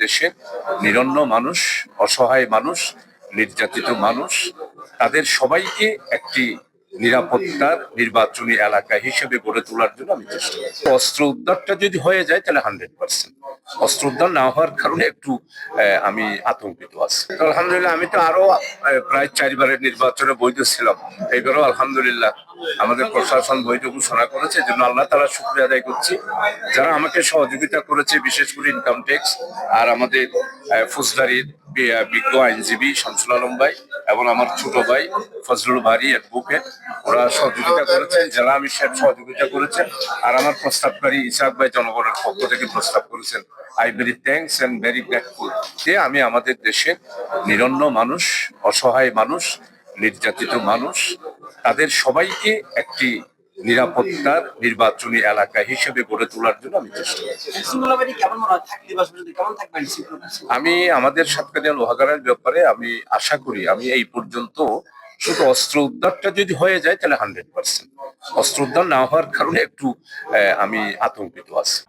দেশের নিরন্ন মানুষ, অসহায় মানুষ, নির্যাতিত মানুষ, তাদের সবাইকে একটি নিরাপত্তার নির্বাচনী এলাকা হিসেবে গড়ে তোলার জন্য আমি চেষ্টা করছি। অস্ত্র উদ্ধারটা যদি হয়ে যায় তাহলে 100%। অস্ত্র উদ্ধার না হওয়ার কারণে একটু আমি আতঙ্কিত আছি। আলহামদুলিল্লাহ, আমি তো আরো প্রায় 4বারের নির্বাচনে বৈধ ছিলাম। এইবারও আলহামদুলিল্লাহ আমাদের প্রশাসন বৈধ ঘোষণা করেছে, জন্য আল্লাহ তাআলার শুকরিয়া আদায় করছি। যারা আমাকে সহযোগিতা করেছে, বিশেষ করে ইনকাম ট্যাক্স আর আমাদের ফৌজদারির বিজ্ঞ আইনজীবী শামসুল আলম ভাই এবং আমার ছোট ভাই ফজলুল বারী অ্যাডভোকেট, ওরা সহযোগিতা করেছেন। জেলা আমির সাহেব সহযোগিতা করেছেন, আর আমার প্রস্তাবকারী ইসাক ভাই জনগণের পক্ষ থেকে প্রস্তাব করেছেন। I very thanks and very grateful যে আমি আমাদের দেশের নিরন্ন মানুষ, অসহায় মানুষ, নির্যাতিত মানুষ, তাদের সবাইকে একটি নিরাপত্তার নির্বাচনী এলাকা হিসেবে গড়ে তোলার জন্য আমি চেষ্টা করছি। আমি আমাদের সাতকানিয়া লোহাগাড়ার ব্যাপারে আমি আশা করি, আমি এই পর্যন্ত শুধু অস্ত্র উদ্ধারটা যদি হয়ে যায় তাহলে 100%। অস্ত্র উদ্ধার না হওয়ার কারণে একটু আমি আতঙ্কিত আছি।